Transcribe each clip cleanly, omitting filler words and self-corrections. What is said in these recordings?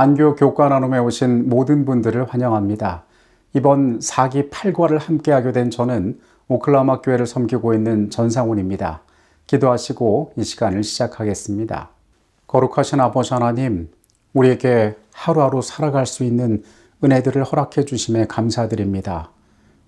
안교 교과 나눔에 오신 모든 분들을 환영합니다. 이번 4기 8과를 함께하게 된 저는 오클라호마 교회를 섬기고 있는 전상훈입니다. 기도하시고 이 시간을 시작하겠습니다. 거룩하신 아버지 하나님, 우리에게 하루하루 살아갈 수 있는 은혜들을 허락해 주심에 감사드립니다.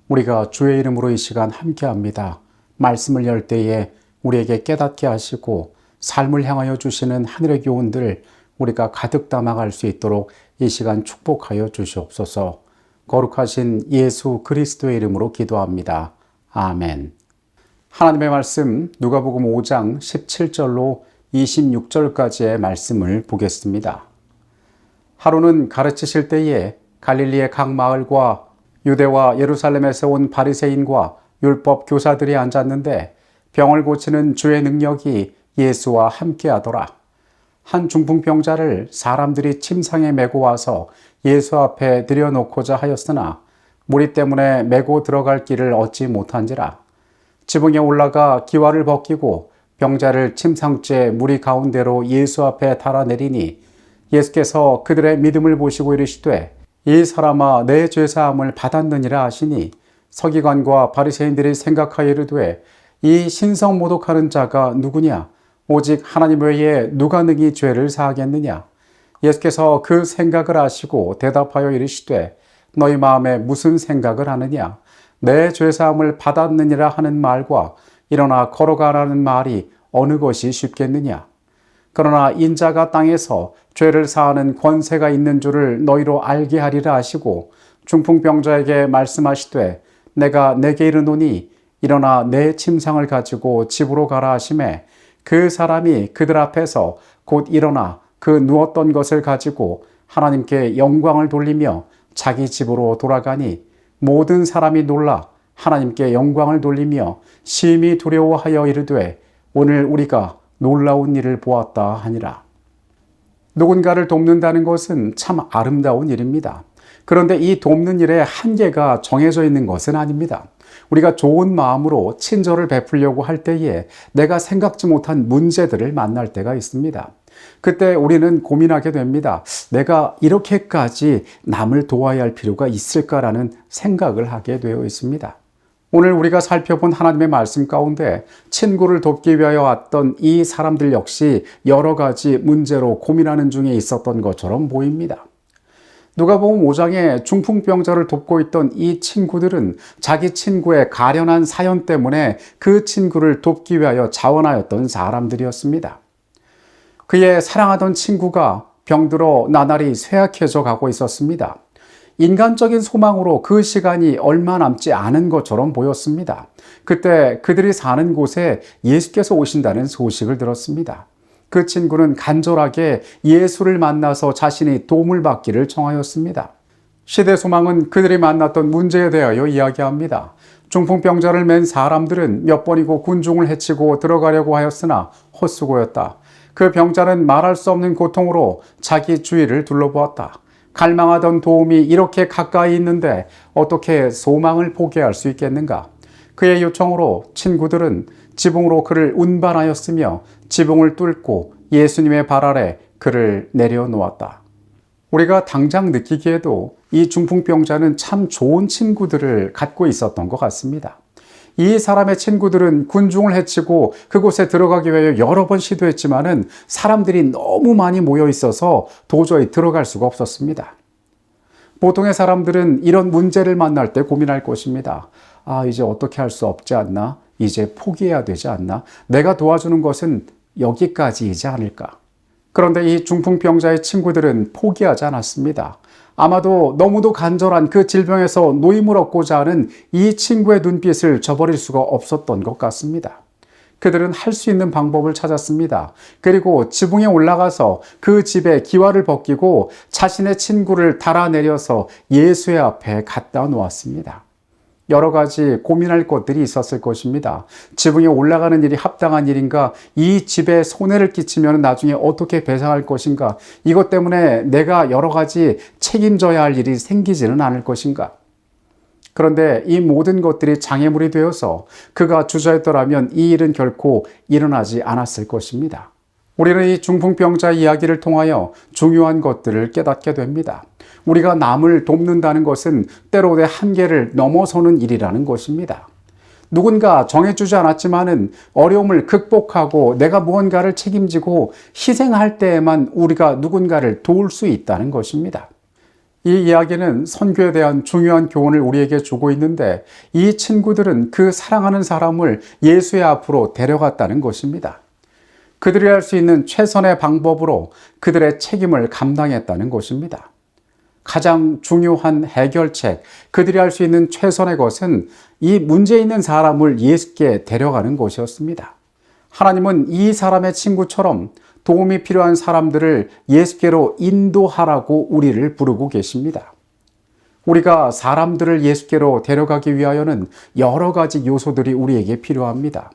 우리가 주의 이름으로 이 시간 함께합니다. 말씀을 열 때에 우리에게 깨닫게 하시고 삶을 향하여 주시는 하늘의 교훈들 우리가 가득 담아갈 수 있도록 이 시간 축복하여 주시옵소서. 거룩하신 예수 그리스도의 이름으로 기도합니다. 아멘. 하나님의 말씀 누가복음 5장 17절로 26절까지의 말씀을 보겠습니다. 하루는 가르치실 때에 갈릴리의 각 마을과 유대와 예루살렘에서 온 바리새인과 율법 교사들이 앉았는데 병을 고치는 주의 능력이 예수와 함께하더라. 한 중풍병자를 사람들이 침상에 메고 와서 예수 앞에 들여놓고자 하였으나 무리 때문에 메고 들어갈 길을 얻지 못한지라. 지붕에 올라가 기와를 벗기고 병자를 침상째 무리 가운데로 예수 앞에 달아내리니 예수께서 그들의 믿음을 보시고 이르시되 이 사람아 내 죄사함을 받았느니라 하시니 서기관과 바리새인들이 생각하여 이르되 이 신성 모독하는 자가 누구냐? 오직 하나님 외에 누가 능히 죄를 사하겠느냐? 예수께서 그 생각을 아시고 대답하여 이르시되 너희 마음에 무슨 생각을 하느냐? 내 죄사함을 받았느니라 하는 말과 일어나 걸어가라는 말이 어느 것이 쉽겠느냐? 그러나 인자가 땅에서 죄를 사하는 권세가 있는 줄을 너희로 알게 하리라 하시고 중풍병자에게 말씀하시되 내가 내게 이르노니 일어나 내 침상을 가지고 집으로 가라 하시매 그 사람이 그들 앞에서 곧 일어나 그 누웠던 것을 가지고 하나님께 영광을 돌리며 자기 집으로 돌아가니 모든 사람이 놀라 하나님께 영광을 돌리며 심히 두려워하여 이르되 오늘 우리가 놀라운 일을 보았다 하니라. 누군가를 돕는다는 것은 참 아름다운 일입니다. 그런데 이 돕는 일에 한계가 정해져 있는 것은 아닙니다. 우리가 좋은 마음으로 친절을 베풀려고 할 때에 내가 생각지 못한 문제들을 만날 때가 있습니다. 그때 우리는 고민하게 됩니다. 내가 이렇게까지 남을 도와야 할 필요가 있을까라는 생각을 하게 되어 있습니다. 오늘 우리가 살펴본 하나님의 말씀 가운데 친구를 돕기 위하여 왔던 이 사람들 역시 여러 가지 문제로 고민하는 중에 있었던 것처럼 보입니다. 누가복음 5장에 중풍병자를 돕고 있던 이 친구들은 자기 친구의 가련한 사연 때문에 그 친구를 돕기 위하여 자원하였던 사람들이었습니다. 그의 사랑하던 친구가 병들어 나날이 쇠약해져 가고 있었습니다. 인간적인 소망으로 그 시간이 얼마 남지 않은 것처럼 보였습니다. 그때 그들이 사는 곳에 예수께서 오신다는 소식을 들었습니다. 그 친구는 간절하게 예수를 만나서 자신이 도움을 받기를 청하였습니다. 시대 소망은 그들이 만났던 문제에 대하여 이야기합니다. 중풍병자를 맨 사람들은 몇 번이고 군중을 해치고 들어가려고 하였으나 헛수고였다. 그 병자는 말할 수 없는 고통으로 자기 주위를 둘러보았다. 갈망하던 도움이 이렇게 가까이 있는데 어떻게 소망을 포기할 수 있겠는가? 그의 요청으로 친구들은 지붕으로 그를 운반하였으며 지붕을 뚫고 예수님의 발 아래 그를 내려놓았다. 우리가 당장 느끼기에도 이 중풍병자는 참 좋은 친구들을 갖고 있었던 것 같습니다. 이 사람의 친구들은 군중을 해치고 그곳에 들어가기 위해 여러 번 시도했지만은 사람들이 너무 많이 모여 있어서 도저히 들어갈 수가 없었습니다. 보통의 사람들은 이런 문제를 만날 때 고민할 것입니다. 이제 어떻게 할 수 없지 않나? 이제 포기해야 되지 않나? 내가 도와주는 것은 여기까지이지 않을까? 그런데 이 중풍병자의 친구들은 포기하지 않았습니다. 아마도 너무도 간절한 그 질병에서 노임을 얻고자 하는 이 친구의 눈빛을 저버릴 수가 없었던 것 같습니다. 그들은 할 수 있는 방법을 찾았습니다. 그리고 지붕에 올라가서 그 집에 기와를 벗기고 자신의 친구를 달아내려서 예수의 앞에 갖다 놓았습니다. 여러 가지 고민할 것들이 있었을 것입니다. 지붕에 올라가는 일이 합당한 일인가? 이 집에 손해를 끼치면 나중에 어떻게 배상할 것인가? 이것 때문에 내가 여러 가지 책임져야 할 일이 생기지는 않을 것인가? 그런데 이 모든 것들이 장애물이 되어서 그가 주저했더라면 이 일은 결코 일어나지 않았을 것입니다. 우리는 이 중풍병자 이야기를 통하여 중요한 것들을 깨닫게 됩니다. 우리가 남을 돕는다는 것은 때로 내 한계를 넘어서는 일이라는 것입니다. 누군가 정해주지 않았지만은 어려움을 극복하고 내가 무언가를 책임지고 희생할 때에만 우리가 누군가를 도울 수 있다는 것입니다. 이 이야기는 선교에 대한 중요한 교훈을 우리에게 주고 있는데, 이 친구들은 그 사랑하는 사람을 예수의 앞으로 데려갔다는 것입니다. 그들이 할 수 있는 최선의 방법으로 그들의 책임을 감당했다는 것입니다. 가장 중요한 해결책, 그들이 할 수 있는 최선의 것은 이 문제 있는 사람을 예수께 데려가는 것이었습니다. 하나님은 이 사람의 친구처럼 도움이 필요한 사람들을 예수께로 인도하라고 우리를 부르고 계십니다. 우리가 사람들을 예수께로 데려가기 위하여는 여러 가지 요소들이 우리에게 필요합니다.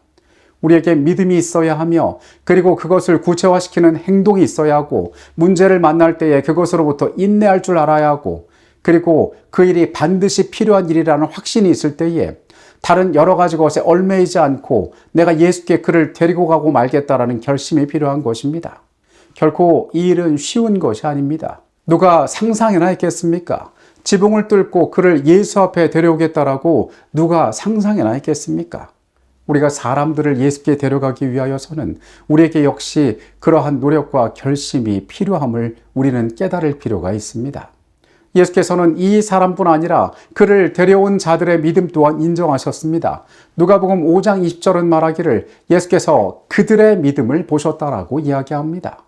우리에게 믿음이 있어야 하며, 그리고 그것을 구체화시키는 행동이 있어야 하고, 문제를 만날 때에 그것으로부터 인내할 줄 알아야 하고, 그리고 그 일이 반드시 필요한 일이라는 확신이 있을 때에 다른 여러 가지 것에 얽매이지 않고 내가 예수께 그를 데리고 가고 말겠다라는 결심이 필요한 것입니다. 결코 이 일은 쉬운 것이 아닙니다. 누가 상상이나 했겠습니까? 지붕을 뚫고 그를 예수 앞에 데려오겠다라고 누가 상상이나 했겠습니까? 우리가 사람들을 예수께 데려가기 위하여서는 우리에게 역시 그러한 노력과 결심이 필요함을 우리는 깨달을 필요가 있습니다. 예수께서는 이 사람뿐 아니라 그를 데려온 자들의 믿음 또한 인정하셨습니다. 누가복음 5장 20절은 말하기를 예수께서 그들의 믿음을 보셨다라고 이야기합니다.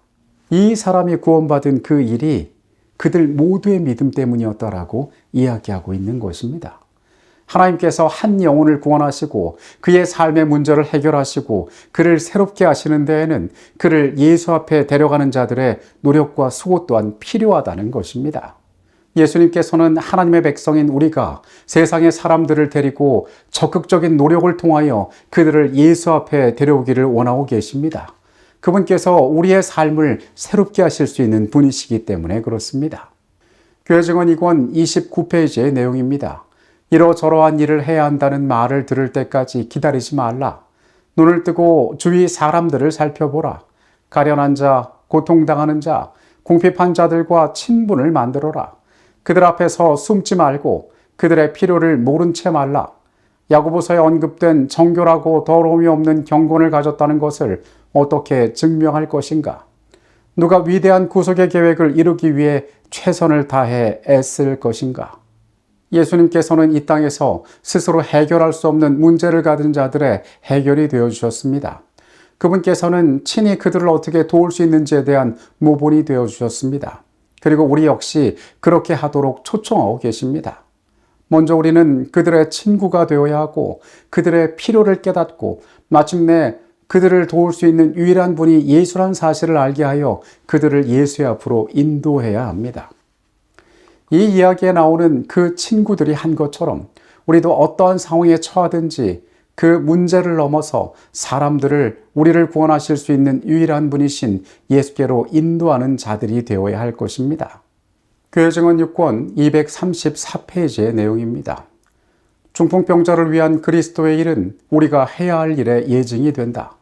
이 사람이 구원받은 그 일이 그들 모두의 믿음 때문이었다라고 이야기하고 있는 것입니다. 하나님께서 한 영혼을 구원하시고 그의 삶의 문제를 해결하시고 그를 새롭게 하시는 데에는 그를 예수 앞에 데려가는 자들의 노력과 수고 또한 필요하다는 것입니다. 예수님께서는 하나님의 백성인 우리가 세상의 사람들을 데리고 적극적인 노력을 통하여 그들을 예수 앞에 데려오기를 원하고 계십니다. 그분께서 우리의 삶을 새롭게 하실 수 있는 분이시기 때문에 그렇습니다. 교회 증언 2권 29페이지의 내용입니다. 이러저러한 일을 해야 한다는 말을 들을 때까지 기다리지 말라. 눈을 뜨고 주위 사람들을 살펴보라. 가련한 자, 고통당하는 자, 궁핍한 자들과 친분을 만들어라. 그들 앞에서 숨지 말고 그들의 필요를 모른 채 말라. 야고보서에 언급된 정결하고 더러움이 없는 경건을 가졌다는 것을 어떻게 증명할 것인가? 누가 위대한 구속의 계획을 이루기 위해 최선을 다해 애쓸 것인가? 예수님께서는 이 땅에서 스스로 해결할 수 없는 문제를 가진 자들의 해결이 되어주셨습니다. 그분께서는 친히 그들을 어떻게 도울 수 있는지에 대한 모본이 되어주셨습니다. 그리고 우리 역시 그렇게 하도록 초청하고 계십니다. 먼저 우리는 그들의 친구가 되어야 하고 그들의 필요를 깨닫고 마침내 그들을 도울 수 있는 유일한 분이 예수란 사실을 알게 하여 그들을 예수의 앞으로 인도해야 합니다. 이 이야기에 나오는 그 친구들이 한 것처럼 우리도 어떠한 상황에 처하든지 그 문제를 넘어서 사람들을, 우리를 구원하실 수 있는 유일한 분이신 예수께로 인도하는 자들이 되어야 할 것입니다. 교회 증언 6권 234페이지의 내용입니다. 중풍병자를 위한 그리스도의 일은 우리가 해야 할 일의 예증이 된다.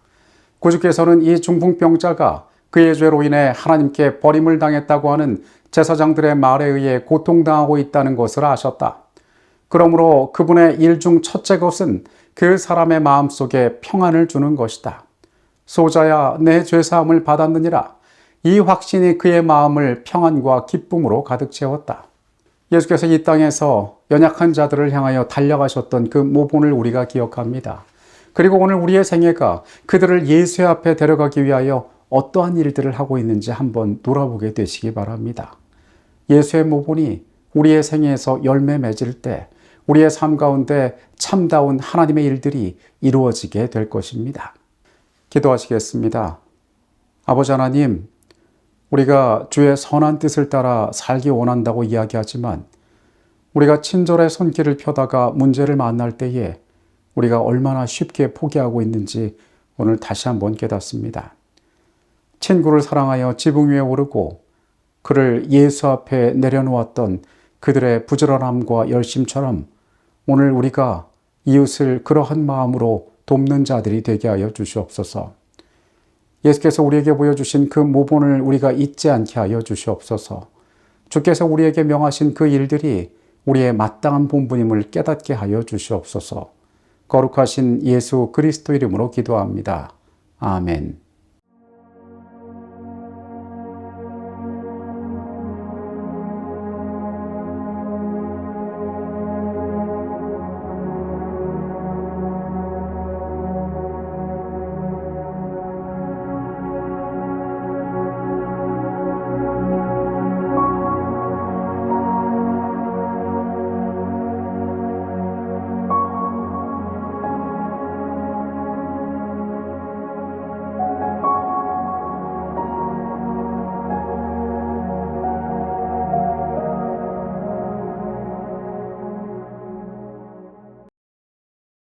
구주께서는 이 중풍병자가 그의 죄로 인해 하나님께 버림을 당했다고 하는 제사장들의 말에 의해 고통당하고 있다는 것을 아셨다. 그러므로 그분의 일 중 첫째 것은 그 사람의 마음속에 평안을 주는 것이다. 소자야, 내 죄사함을 받았느니라. 이 확신이 그의 마음을 평안과 기쁨으로 가득 채웠다. 예수께서 이 땅에서 연약한 자들을 향하여 달려가셨던 그 모본을 우리가 기억합니다. 그리고 오늘 우리의 생애가 그들을 예수 앞에 데려가기 위하여 어떠한 일들을 하고 있는지 한번 돌아보게 되시기 바랍니다. 예수의 모본이 우리의 생애에서 열매 맺을 때 우리의 삶 가운데 참다운 하나님의 일들이 이루어지게 될 것입니다. 기도하시겠습니다. 아버지 하나님, 우리가 주의 선한 뜻을 따라 살기 원한다고 이야기하지만 우리가 친절의 손길을 펴다가 문제를 만날 때에 우리가 얼마나 쉽게 포기하고 있는지 오늘 다시 한번 깨닫습니다. 친구를 사랑하여 지붕 위에 오르고 그를 예수 앞에 내려놓았던 그들의 부지런함과 열심처럼 오늘 우리가 이웃을 그러한 마음으로 돕는 자들이 되게 하여 주시옵소서. 예수께서 우리에게 보여주신 그 모본을 우리가 잊지 않게 하여 주시옵소서. 주께서 우리에게 명하신 그 일들이 우리의 마땅한 본분임을 깨닫게 하여 주시옵소서. 거룩하신 예수 그리스도 이름으로 기도합니다. 아멘.